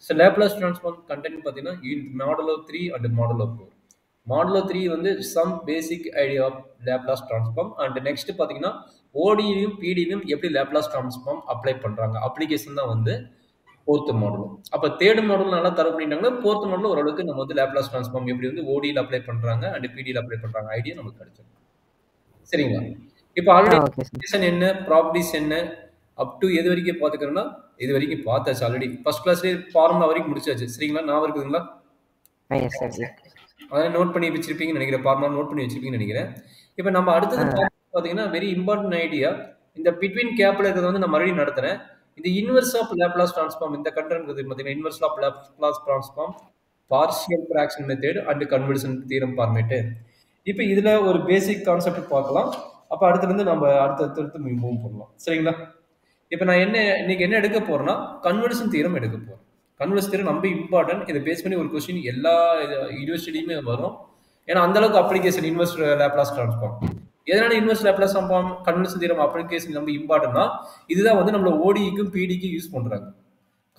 So Laplace transform content பார்த்தீங்கன்னா modulo 3 and modulo 4. Modulo 3 வந்து some basic idea of Laplace transform and next பார்த்தீங்கன்னா ஓடியிலும் பிடியிலும் எப்படி லேப்லாஸ் ட்ரான்ஸ்ஃபார்ம் அப்ளை பண்ணுறாங்க அப்ளிகேஷன் தான் வந்து ஃபோர்த் மாடலும். அப்போ தேர்ட் மாடல் நல்லா தர பண்ணிட்டாங்கன்னா ஃபோர்த் மாடல் ஓரளவுக்கு நம்ம வந்து லேப்லாஸ் ட்ரான்ஸ்ஃபார்ம் எப்படி வந்து ஓடியில் அப்ளை பண்ணுறாங்க அண்ட் பிடியில் அப்ளை பண்ணுறாங்க ஐடியா நமக்கு கிடைச்சிடும். சரிங்களா? இப்போ ஆல்ரெடி ஓகே சார். என்ன ப்ராப்பர்ட்டிஸ் என்ன அப் டு எது வரைக்கும் பார்த்துக்கிறோன்னா இது வரைக்கும் பார்த்தாச்சு ஆல்ரெடி. ஃபர்ஸ்ட் கிளாஸ்லேயே ஃபார்முலா வரைக்கும் முடிச்சாச்சு. சரிங்களா? ஞாபகம் இருக்குதுங்களா? Yes sir. அதான் நோட் பண்ணி வச்சிருப்பீங்கன்னு நினைக்கிறேன். ஃபார்முலா நோட் பண்ணி வச்சிருப்பீங்கன்னு நினைக்கிறேன். இப்போ நம்ம அடுத்தது பார்த்தீங்கன்னா வெரி இம்பார்ட்டன்ட் ஐடியா. இந்த பிட்வீன் கேப்ல இருக்கிறத வந்து நான் மறுபடியும் நடத்துறேன். இந்த இன்வெர்ஸ் ஆஃப் லேப்லாஸ் ட்ரான்ஸ்ஃபார்ம் இந்த கண்டென்ட் பார்த்தீங்கன்னா inverse of Laplace transform partial fraction method and conversion theorem format. இப்போ இதுல ஒரு பேசிக் கான்செப்ட் பார்க்கலாம். அப்போ அடுத்தது நம்ம அடுத்தடுத்து மூவ் பண்ணலாம். சரிங்களா? இப்போ நான் இன்னைக்கு என்ன எடுக்க போறேன்னா கன்வர்ஷன் தியரம் எடுக்க போறேன். கன்வர்ஸ் தியரம் ரொம்ப இம்பார்ட்டன்ட். இதை பேஸ் பண்ணி ஒரு கொஸ்டின் எல்லா யூனிவர்சிட்டியுமே வரும். ஏன்னா அந்த அளவுக்கு அப்ளிகேஷன் இன்வெர்ஸ் லேப்லாஸ் ட்ரான்ஸ்ஃபார்ம். எதனால inverse Laplace transform conversion theorem application ரொம்ப இம்பார்ட்டன்ட்னா இதுதான் வந்து நம்மள ஓடிக்கும் பிடிக்கும் யூஸ் பண்றாங்க.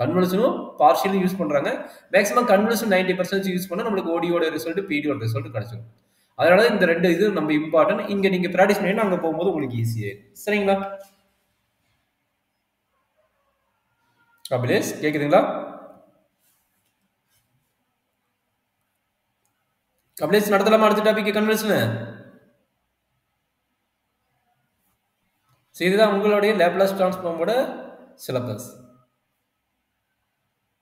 கன்வர்ஷனும் பார்ஷியலும் யூஸ் பண்றாங்க. மேக்ஸிமம் கன்வர்ஷன் 90% யூஸ் பண்ணா நம்மளுக்கு ஓடியோட ரிசல்ட் பிடியோட ரிசல்ட் கிடைச்சிடும். அதனால இந்த ரெண்டு இது நம்ம இம்பார்ட்டன்ட். இங்க நீங்க பிராக்டிஸ் பண்ணி அங்க போகும்போது உங்களுக்கு ஈஸியா இருக்கும். சரிங்களா? கபிலேஷ் கேக்குதுங்களா? கபிலேஷ் நடத்தலாமா அடுத்த டாபிக் கன்வர்ஷன்? இதுதான் உங்களுடைய லேப்லாஸ் ட்ரான்ஸ்ஃபார்மோட சிலபஸ்.